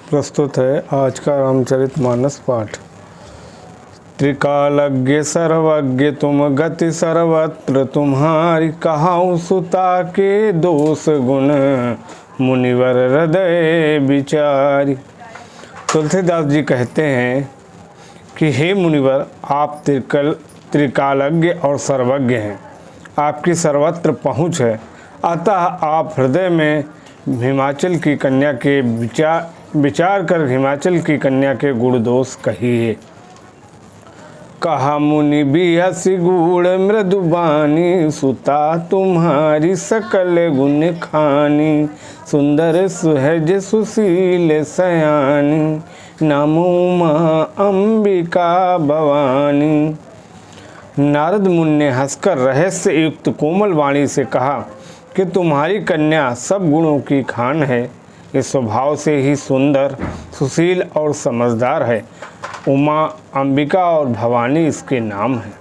प्रस्तुत है आज का रामचरितमानस पाठ। त्रिकालज्ञ सर्वज्ञ तुम गति सर्वत्र तुम्हारी, कहाऊँ सुता के दोष गुण मुनिवर हृदय विचारी। तुलसीदास जी कहते हैं कि हे मुनिवर, आप त्रिकालज्ञ और सर्वज्ञ हैं, आपकी सर्वत्र पहुँच है, अतः आप हृदय में हिमाचल की कन्या के विचार कर हिमाचल की कन्या के गुण दोष कहिए। कहा मुनि बिहसी गूढ़ मृदुबानी, सुता तुम्हारी सकल गुण खानी, सुंदर सुहज सुशील सयानी, नाम उमा अंबिका भवानी। नारद मुनि ने हंसकर रहस्य युक्त कोमल वाणी से कहा कि तुम्हारी कन्या सब गुणों की खान है, इस स्वभाव से ही सुंदर, सुशील और समझदार है। उमा, अंबिका और भवानी इसके नाम है।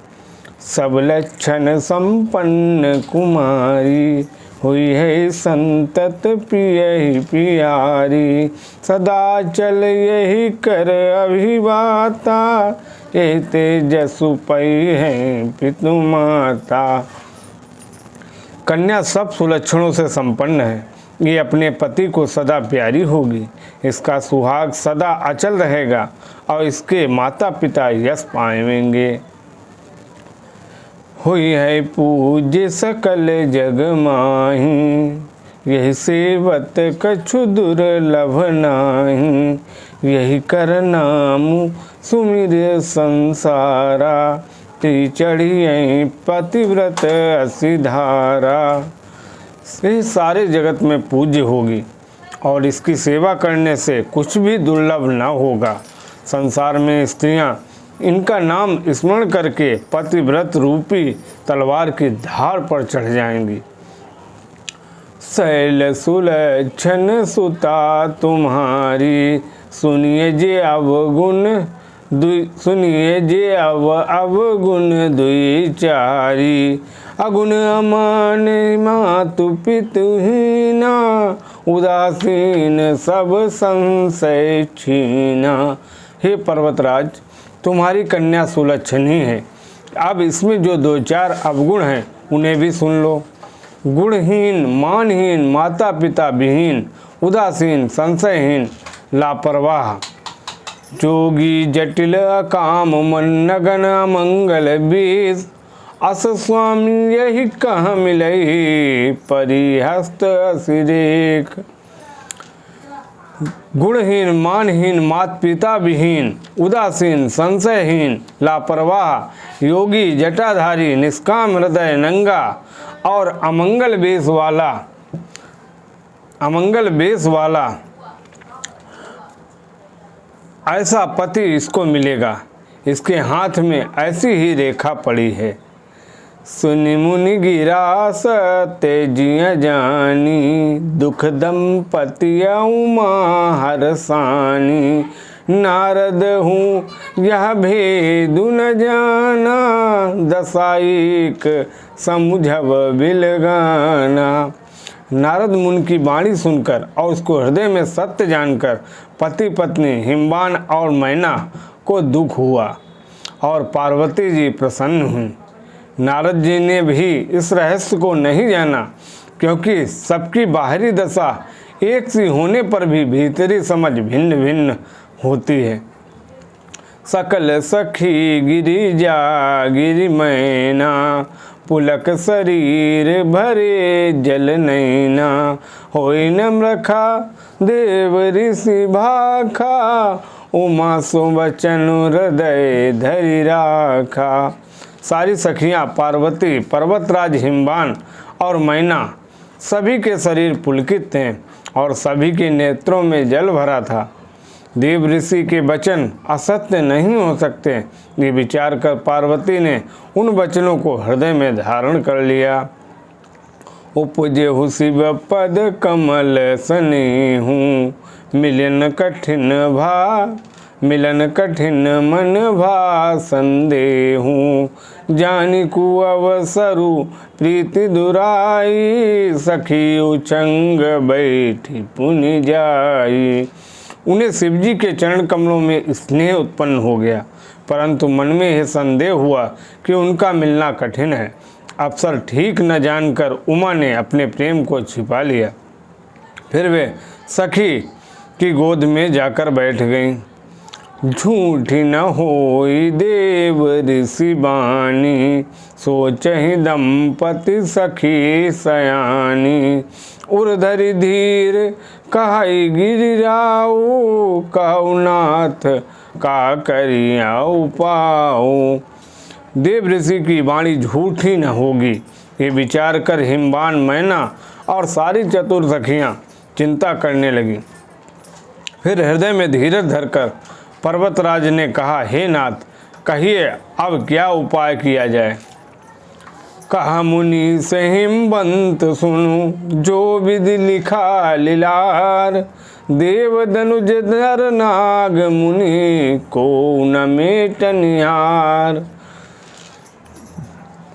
सब लक्षण संपन्न कुमारी, हुई है संतत प्रिय ही प्यारी, सदा चल यही कर अभिवाता, ये तेजसु पै है पितु माता। कन्या सब सुलक्षणों से संपन्न है, ये अपने पति को सदा प्यारी होगी, इसका सुहाग सदा अचल रहेगा और इसके माता पिता यश पाएंगे। हुई है पूज्य सकल जग माही, यही सेवत कछु दुर्लभ नाही, यही कर नाम सुमिर संसारा, चढ़िए पतिव्रत असिधारा। ये सारे जगत में पूज्य होगी और इसकी सेवा करने से कुछ भी दुर्लभ न होगा। संसार में स्त्रियां इनका नाम स्मरण करके पतिव्रत रूपी तलवार की धार पर चढ़ जाएंगी। शैल सुलक्षण सुता तुम्हारी, सुनिए जे अवगुण सुनिए जे अवगुण दुई चारी, अगुण अमान मातु पितुहीना, उदासीन सब संशय छीना। हे पर्वतराज, तुम्हारी कन्या सुलक्षणी है, अब इसमें जो दो चार अवगुण हैं उन्हें भी सुन लो। गुणहीन, मानहीन, माता पिता विहीन, उदासीन, संशयहीन, लापरवाह, जोगी जटिल काम मन नगन मंगल बीज, अस स्वामी यही कहाँ मिलई परिहस्त असिरेख। गुणहीन, मानहीन, माता पिता विहीन, उदासीन, संशयहीन, लापरवाह, योगी जटाधारी, निष्काम हृदय, नंगा और अमंगल बेस वाला ऐसा पति इसको मिलेगा। इसके हाथ में ऐसी ही रेखा पड़ी है। सुनि मुनि गिरा सत्य जिया जानी, दुख दंपति उमा हरसानी, नारद हूँ यह भेद न जाना, दसाइक समुझब बिलगाना। नारद मुनि की वाणी सुनकर और उसको हृदय में सत्य जानकर पति पत्नी हिमवान और मैना को दुख हुआ और पार्वती जी प्रसन्न हुई। नारद जी ने भी इस रहस्य को नहीं जाना, क्योंकि सबकी बाहरी दशा एक सी होने पर भी भीतरी समझ भिन्न भिन्न होती है। सकल सखी गिरिजा गिरि मैना, पुलक शरीर भरे जल नैना, होई नम्रखा देव ऋषि भाखा, उमा सुवचन हृदय धरि राखा। सारी सखियाँ पार्वती, पर्वतराज हिमवान और मैना सभी के शरीर पुलकित थे और सभी के नेत्रों में जल भरा था। देव ऋषि के वचन असत्य नहीं हो सकते, ये विचार कर पार्वती ने उन वचनों को हृदय में धारण कर लिया। उपजे हु शिव पद कमल सनी हूँ, मिलन कठिन मन भा संदेहूँ, जानी कु अवसरु प्रीति दुराई, सखी उचंग बैठी पुनि जाई। उन्हें शिवजी के चरण कमलों में स्नेह उत्पन्न हो गया, परंतु मन में यह संदेह हुआ कि उनका मिलना कठिन है। अवसर ठीक न जानकर उमा ने अपने प्रेम को छिपा लिया। फिर वे सखी की गोद में जाकर बैठ गईं। झूठी न होई देव ऋषि बानी, सोचहि दंपति सखी सयानी। उर्धरि धीर कहई गिरिराऊ, कहु नाथ का करिया उपाऊ। देव ऋषि की वाणी झूठी न होगी, ये विचार कर हिमवान, मैना और सारी चतुर सखियाँ चिंता करने लगी। फिर हृदय में धीरज धरकर पर्वतराज ने कहा, हे नाथ, कहिए अब क्या उपाय किया जाए। कहा मुनि से हिमवंत सुनु, जो विधि लिखा लीलार। देव धनुज नर नाग मुनि, को न मेटनिहार।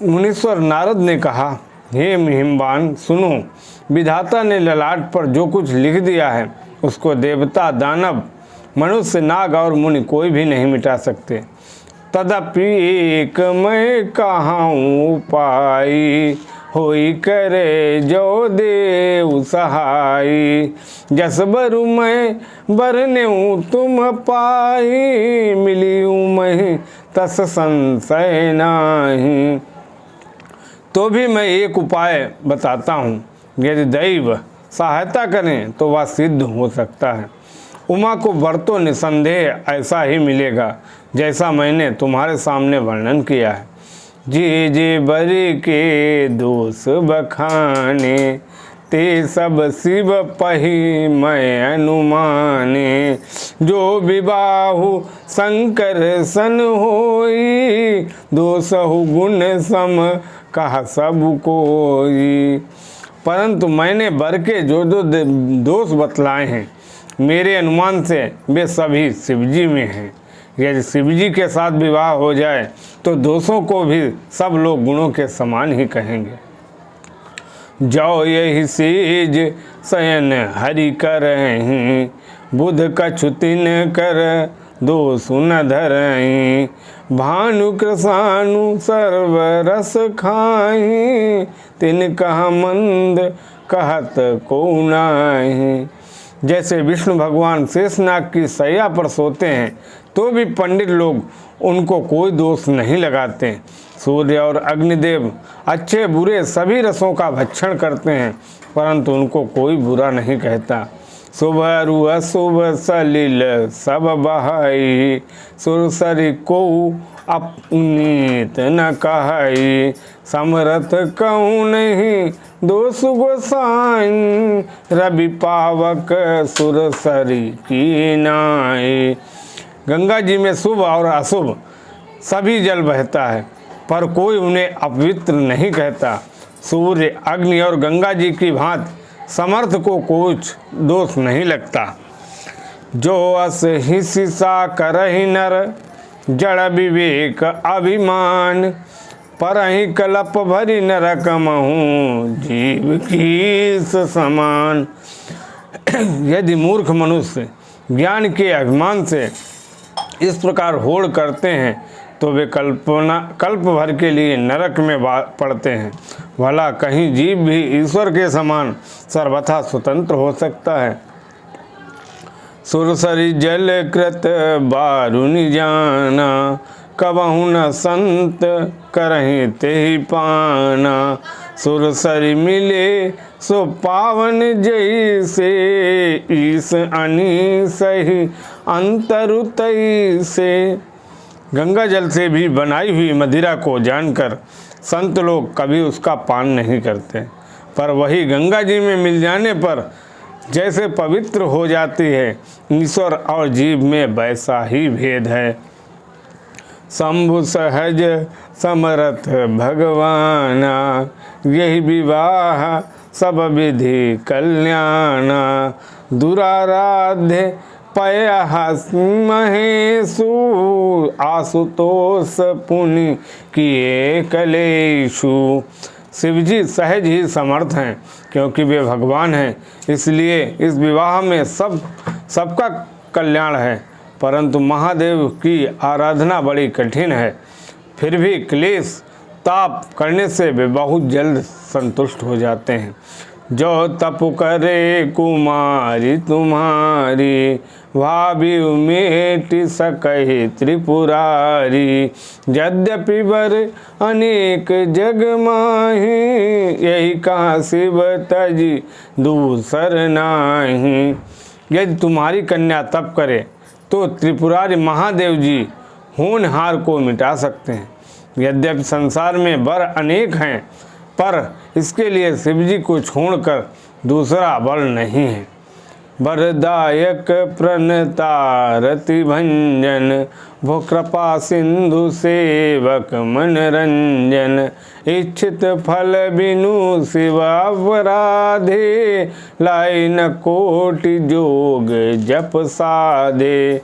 मुनीश्वर नारद ने कहा, हे हिमवान सुनो, विधाता ने ललाट पर जो कुछ लिख दिया है उसको देवता, दानव, मनुष्य, नाग और मुनि कोई भी नहीं मिटा सकते। तदपि एक मैं कहाऊँ उपाय, होई करे जो देव सहाय। जस बरु मैं बरनेऊ तुम पाई, मिलियूँ मैं तस संशय नाही। तो भी मैं एक उपाय बताता हूँ, यदि दैव सहायता करें तो वह सिद्ध हो सकता है। उमा को वर तो निसंदेह ऐसा ही मिलेगा जैसा मैंने तुम्हारे सामने वर्णन किया है। जे जे बर के दोष बखाने, ते सब शिव पही मैं अनुमाने। जो विबाहु शंकर सन होई, दोषहु गुण सम कहा सब कोई। परंतु मैंने बर के जो जो दोष बतलाए हैं, मेरे अनुमान से वे सभी शिवजी में हैं। यदि शिवजी के साथ विवाह हो जाए तो दोषों को भी सब लोग गुणों के समान ही कहेंगे। जाओ यही सेज शयन हरि करहीं, बुध कछुतिन कर दोष न धरहीं। भानु कृसानु सर्व रस खाहीं, तिन कहा मंद कहत को नाही। जैसे विष्णु भगवान शेषनाग की शैया पर सोते हैं तो भी पंडित लोग उनको कोई दोष नहीं लगाते। सूर्य और अग्निदेव अच्छे बुरे सभी रसों का भक्षण करते हैं, परंतु उनको कोई बुरा नहीं कहता। शुभ अरु अशुभ सलिल सब बहाई, सुरसरी को अपनीत न कहई। समरथ कहूँ नहीं दोष गोसाई, रवि पावक सुरसरी की नाई। गंगा जी में शुभ और अशुभ सभी जल बहता है, पर कोई उन्हें अपवित्र नहीं कहता। सूर्य, अग्नि और गंगा जी की भांति समर्थ को कुछ दोष नहीं लगता। जो अस हिस्सा करहि नर, जड़ विवेक अभिमान। परहि कलप भरी नरक महूँ, जीव की समान। यदि मूर्ख मनुष्य ज्ञान के अभिमान से इस प्रकार होड़ करते हैं तो वे कल्प भर के लिए नरक में पड़ते हैं। भला कहीं जीव भी ईश्वर के समान सर्वथा स्वतंत्र हो सकता है। सुरसरी जल कृत बारुनि जाना, कबहु न संत करहि तेहि पाना। सुरसरी मिले सो पावन जैसे, ईस अनि सही अंतरु तैसे। गंगा जल से भी बनाई हुई मदिरा को जानकर संत लोग कभी उसका पान नहीं करते, पर वही गंगा जी में मिल जाने पर जैसे पवित्र हो जाती है। ईश्वर और जीव में वैसा ही भेद है। शंभु सहज समरथ भगवाना, यही विवाह सब विधि कल्याणा। दुराराध्य पयहस महेशु, आशुतोष पुनि किए कलेशु। शिवजी सहज ही समर्थ हैं, क्योंकि वे भगवान हैं। इसलिए इस विवाह में सबका कल्याण है, परंतु महादेव की आराधना बड़ी कठिन है। फिर भी क्लेश ताप करने से वे बहुत जल्द संतुष्ट हो जाते हैं। जो तप करे कुमारी तुम्हारी, भाभी मेट सकहि त्रिपुरारी। यद्यपि वर अनेक जग माही, यही कहाँ शिव तजी दूसर नाही। यदि तुम्हारी कन्या तप करे तो त्रिपुरारी महादेव जी होनहार को मिटा सकते हैं। यद्यपि संसार में वर अनेक हैं, पर इसके लिए शिवजी को छोड़कर दूसरा वर नहीं है। वरदायक प्रणतारति भंजन, भो कृपा सिंधु सेवक मनरंजन। इच्छित फल बिनु शिवावराधे, लाई न कोटि जोग जप साधे।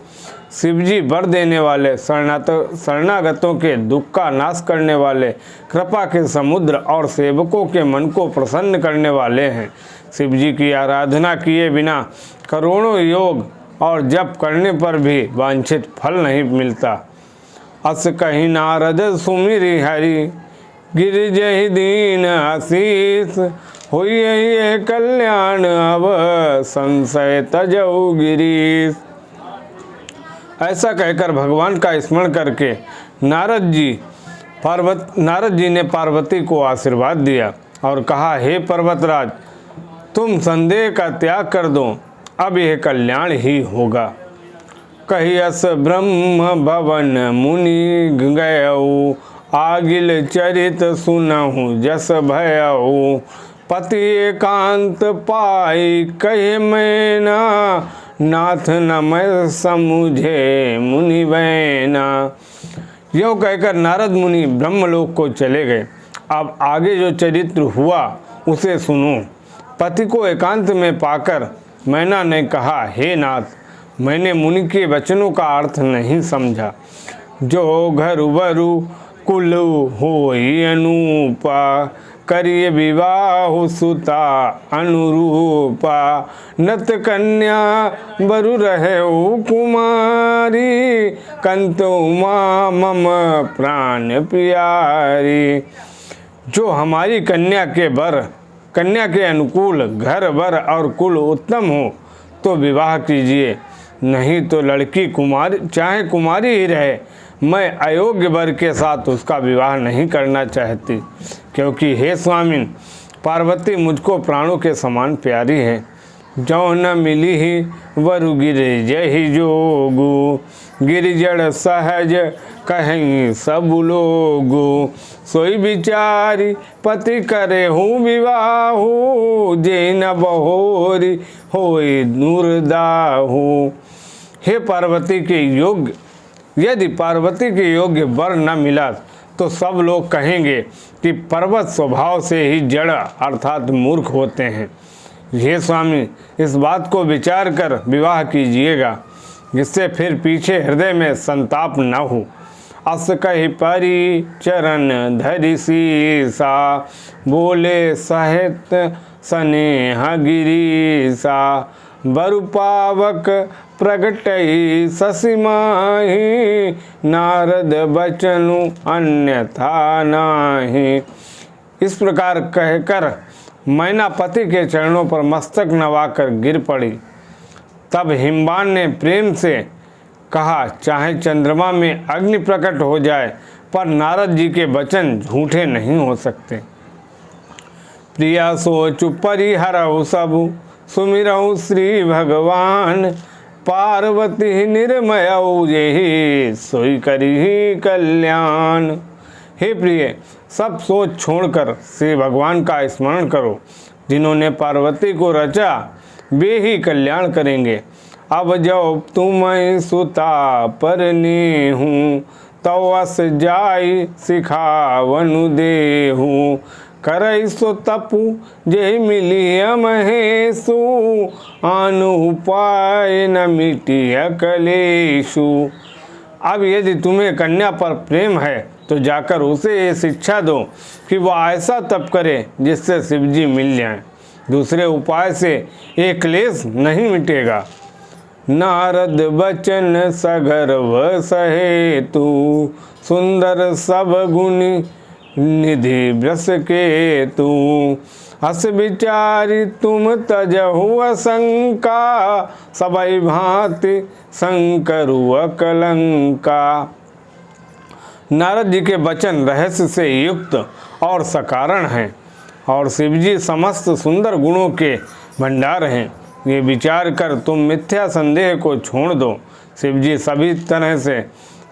शिवजी वर देने वाले, शरणागतों के दुख का नाश करने वाले, कृपा के समुद्र और सेवकों के मन को प्रसन्न करने वाले हैं। शिवजी की आराधना किए बिना करोड़ों योग और जप करने पर भी वांछित फल नहीं मिलता। अस कहीं नारद सुमिरि हरि, गिरिजहि दीन आशीष। हुई ये कल्याण अब संशय तजऊ गिरीश। ऐसा कहकर भगवान का स्मरण करके नारद जी ने पार्वती को आशीर्वाद दिया और कहा, हे पर्वतराज, तुम संदेह का त्याग कर दो, अब यह कल्याण ही होगा। कहियस ब्रह्म भवन मुनि गयऊ, आगिल चरित सुनहु जस भयऊ। पति एकांत पाई कहे मैना, नाथ न मैं समुझे मुनि बैना। यूँ कहकर नारद मुनि ब्रह्मलोक को चले गए। अब आगे जो चरित्र हुआ उसे सुनो। पति को एकांत में पाकर मैना ने कहा, हे नाथ, मैंने मुनि के वचनों का अर्थ नहीं समझा। जो घर वरु कुल होई अनूपा, करिए विवाह सुता अनुरूपा। नत कन्या बरु रहे कुमारी, कंत उमा मम प्राण प्यारी। जो हमारी कन्या के अनुकूल घर वर और कुल उत्तम हो तो विवाह कीजिए, नहीं तो लड़की चाहे कुमारी ही रहे, मैं अयोग्य वर के साथ उसका विवाह नहीं करना चाहती, क्योंकि हे स्वामिन, पार्वती मुझको प्राणों के समान प्यारी है। जो न मिली ही वरु गिरिजहि जोगु, गिरिजड़ सहज कहीं सब लोगु। सोई विचारी पति करे हूँ विवाहु, जे न बहोरी होई दुर्दाहु। हे पार्वती के योग्य, यदि पार्वती के योग्य वर न मिला तो सब लोग कहेंगे कि पर्वत स्वभाव से ही जड़ अर्थात मूर्ख होते हैं। हे स्वामी, इस बात को विचार कर विवाह कीजिएगा, जिससे फिर पीछे हृदय में संताप न हो। अस कहि परि चरण धरि सीसा, बोले सहित स्नेह गिरीसा। बरु पावक प्रगटई शशि माही, नारद बचनु अन्यथा नाही। इस प्रकार कहकर मैना पति के चरणों पर मस्तक नवाकर गिर पड़ी। तब हिमवान ने प्रेम से कहा, चाहे चंद्रमा में अग्नि प्रकट हो जाए, पर नारद जी के वचन झूठे नहीं हो सकते। प्रिया सोचु परिहरऊ सबु, सुमिरऊ श्री भगवान। पार्वती निर्मयऊ जेहि, सोई करिहि कल्याण। हे प्रिय, सब सोच छोड़कर श्री भगवान का स्मरण करो। जिन्होंने पार्वती को रचा वे ही कल्याण करेंगे। अब जब तुम सुता परनी हूँ, तो अस जाई सिखावनु देहूँ। करई सो तपु जे मिलिय महेशु, आनु उपाय न मिटिय कलेशु। अब यदि तुम्हें कन्या पर प्रेम है तो जाकर उसे ये शिक्षा दो कि वह ऐसा तप करे जिससे शिवजी मिल जाएं। दूसरे उपाय से ये क्लेश नहीं मिटेगा। नारद बचन सगर्व सहे तू, सुंदर सब गुणी निधि ब्रस के तू। हस विचारी तुम तजहु शंका, सबई भांति शंकरु कलंका। नारद जी के वचन रहस्य से युक्त और सकारण हैं और शिवजी समस्त सुंदर गुणों के भंडार हैं। ये विचार कर तुम मिथ्या संदेह को छोड़ दो। शिवजी सभी तरह से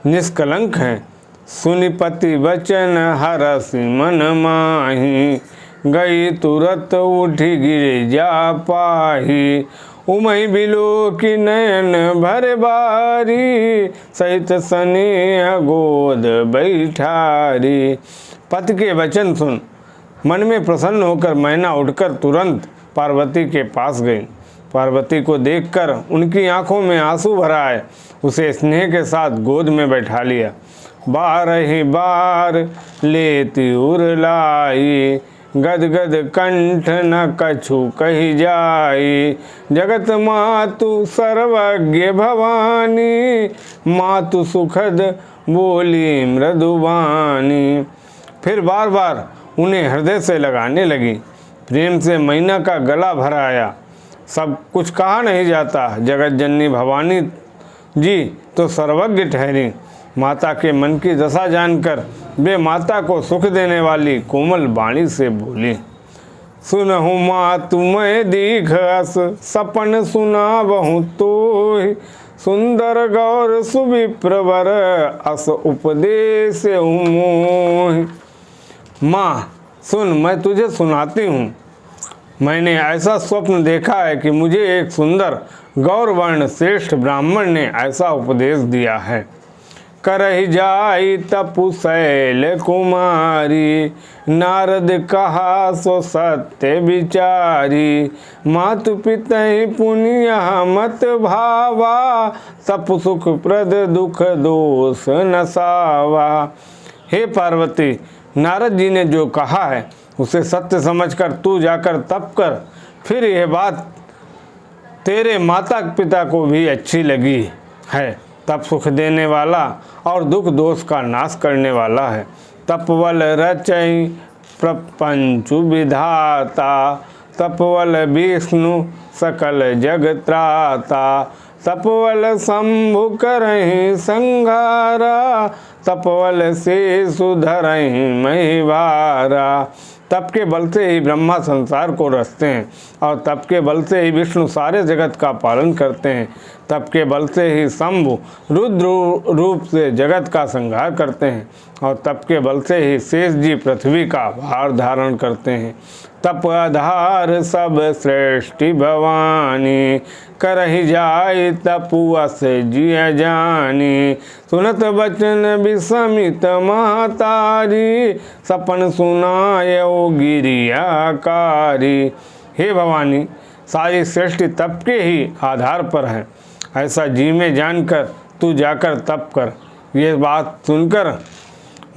निष्कलंक हैं। सुनिपति वचन हरसि मन माही, गई तुरत उठी गिर जा पाही। उमई बिलो की नयन भर बारी, सहित स्नेह गोद बैठारी। पति के वचन सुन मन में प्रसन्न होकर मैना उठकर तुरंत पार्वती के पास गई। पार्वती को देखकर उनकी आंखों में आंसू भर आए। उसे स्नेह के साथ गोद में बैठा लिया। बारही बार लेती उरलाई, गदगद कंठ न कछु कही जाई। जगत मातु सर्वज्ञ भवानी, मातु सुखद बोली मृदुवानी। फिर बार बार उन्हें हृदय से लगाने लगी। प्रेम से मैना का गला भर आया। सब कुछ कहा नहीं जाता। जगत जननी भवानी जी तो सर्वज्ञ ठहरी। माता के मन की दशा जानकर वे माता को सुख देने वाली कोमल वाणी से बोली। सुनहु मातु मैं दीघस, सपन सुनावहु तोहि। सुंदर गौर सुविप्रवर, अस उपदेश मोहि। माँ सुन, मैं तुझे सुनाती हूँ। मैंने ऐसा स्वप्न देखा है कि मुझे एक सुंदर गौरवर्ण श्रेष्ठ ब्राह्मण ने ऐसा उपदेश दिया है। करहि जाई तपु शैल कुमारी, नारद कहा सो सत्य विचारी। मातु पितहि पुण्य मत भावा, तपु सुख प्रद दुख दोष नसावा। हे पार्वती, नारद जी ने जो कहा है उसे सत्य समझकर तू जाकर तप कर। फिर यह बात तेरे माता पिता को भी अच्छी लगी है। तप सुख देने वाला और दुख दोष का नाश करने वाला है। तपवल रचई प्रपंचु विधाता, तपवल विष्णु सकल जग त्राता। तपवल शंभु करहि संघारा, तपवल से सुधरहि महिवारा। तप के बल से ही ब्रह्मा संसार को रचते हैं और तप के बल से ही विष्णु सारे जगत का पालन करते हैं। तप के बल से ही शंभु रुद्र रूप से जगत का संहार करते हैं और तप के बल से ही शेष जी पृथ्वी का भार धारण करते हैं। तप आधार सब सृष्टि भवानी, करहि जाय तपुअस जिय जानी। सुनत बचन विस्मित महतारी, सपन सुनायो गिरियाकारी। हे भवानी, सारी सृष्टि तप के ही आधार पर है। ऐसा जी में जानकर तू जाकर तप कर। ये बात सुनकर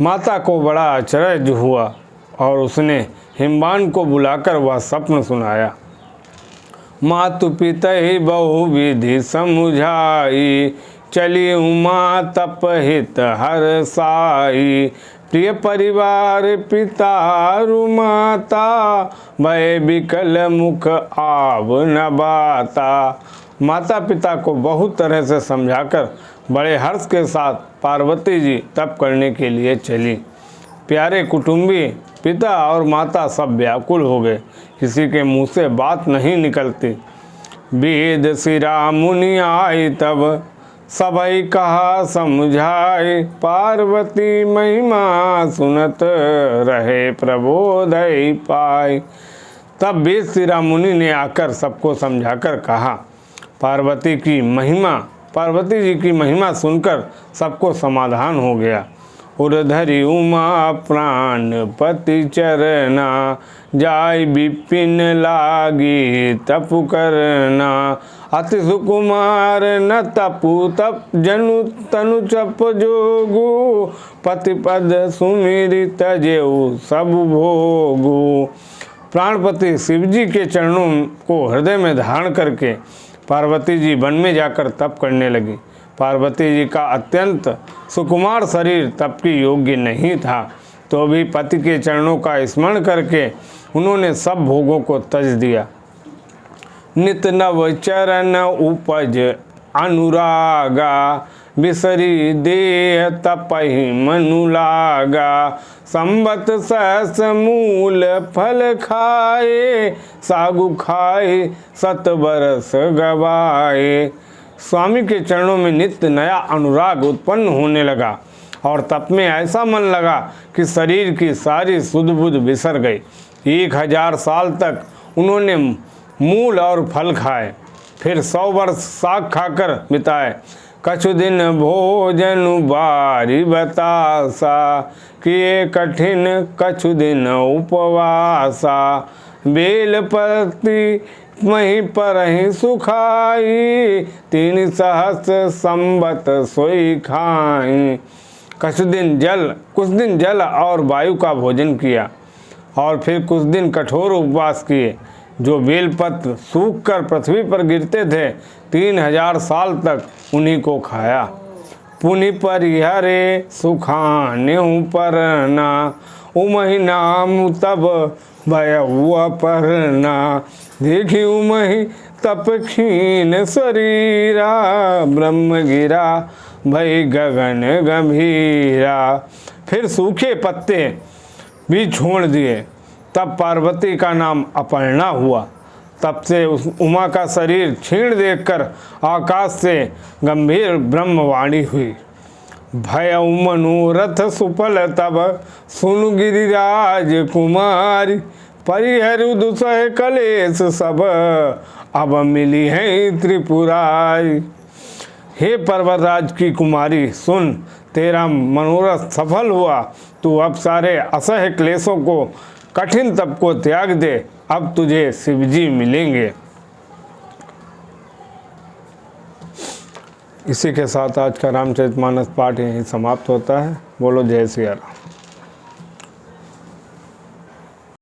माता को बड़ा आश्चर्य हुआ और उसने हिमवान को बुलाकर वह स्वप्न सुनाया। मातु पितहि बहु विधि समुझाई, चली उमा तप हित हर साई। प्रिय परिवार पितारु माता, भय विकल मुख आव न बाता। माता पिता को बहुत तरह से समझाकर बड़े हर्ष के साथ पार्वती जी तप करने के लिए चली। प्यारे कुटुंबी पिता और माता सब व्याकुल हो गए। किसी के मुंह से बात नहीं निकलती। वेद सिरा मुनि आई तब, सबई कहा समझाए। पार्वती महिमा सुनत रहे प्रबोधय पाए। तब वेद सिरा मुनि ने आकर सबको समझाकर कहा। पार्वती जी की महिमा सुनकर सबको समाधान हो गया। उर्धरि उमा प्राण पति चरना, जाय विपिन लागी तपु करना। अति सुकुमार न तपु तप जनु तनु चप जोगु, पति पद सुमिरि तजेउ सब भोगु। प्राणपति शिवजी के चरणों को हृदय में धारण करके पार्वती जी वन में जाकर तप करने लगी। पार्वती जी का अत्यंत सुकुमार शरीर तप के योग्य नहीं था, तो भी पति के चरणों का स्मरण करके उन्होंने सब भोगों को त्यज दिया। नित नव चरण उपज अनुरागा, बिसरी देह तपहि मनु लागा। संबत सहस मूल फल खाए, सागु खाए सत बरस गवाए। स्वामी के चरणों में नित्य नया अनुराग उत्पन्न होने लगा और तप में ऐसा मन लगा कि शरीर की सारी सुध बुध बिसर गई। 1000 साल तक उन्होंने मूल और फल खाए, फिर 100 वर्ष साग खाकर बिताए। कछु दिन भोजन बारी बतासा, किए कठिन कछु दिन उपवासा। बेल पति वहीं पर ही सुखाई, 3 सहस्र संबत सोई खाई। कुछ दिन जल और वायु का भोजन किया और फिर कुछ दिन कठोर उपवास किए। जो बेलपत्र सूख कर पृथ्वी पर गिरते थे, 3000 साल तक उन्हीं को खाया। पुनि परिहरे सुखाने परना, उमहि नाम तब भय हुआ परना। देखी उमहि तप क्षीण शरीरा, ब्रह्म गिरा भई गगन गंभीरा। फिर सूखे पत्ते भी छोड़ दिए, तब पार्वती का नाम अपर्णा हुआ। तब से उस उमा का शरीर क्षीण देखकर आकाश से गंभीर ब्रह्मवाणी हुई। भय मनोरथ सुफल तब सुनु गिरिराज कुमारी, परिहरु दुसह कलेश सब अब मिली है त्रिपुरारी। हे पर्वतराज की कुमारी, सुन, तेरा मनोरथ सफल हुआ। तू अब सारे असह्य क्लेशों को, कठिन तप को त्याग दे, अब तुझे शिवजी मिलेंगे। इसी के साथ आज का रामचरितमानस पाठ यहीं समाप्त होता है। बोलो जय सिया राम।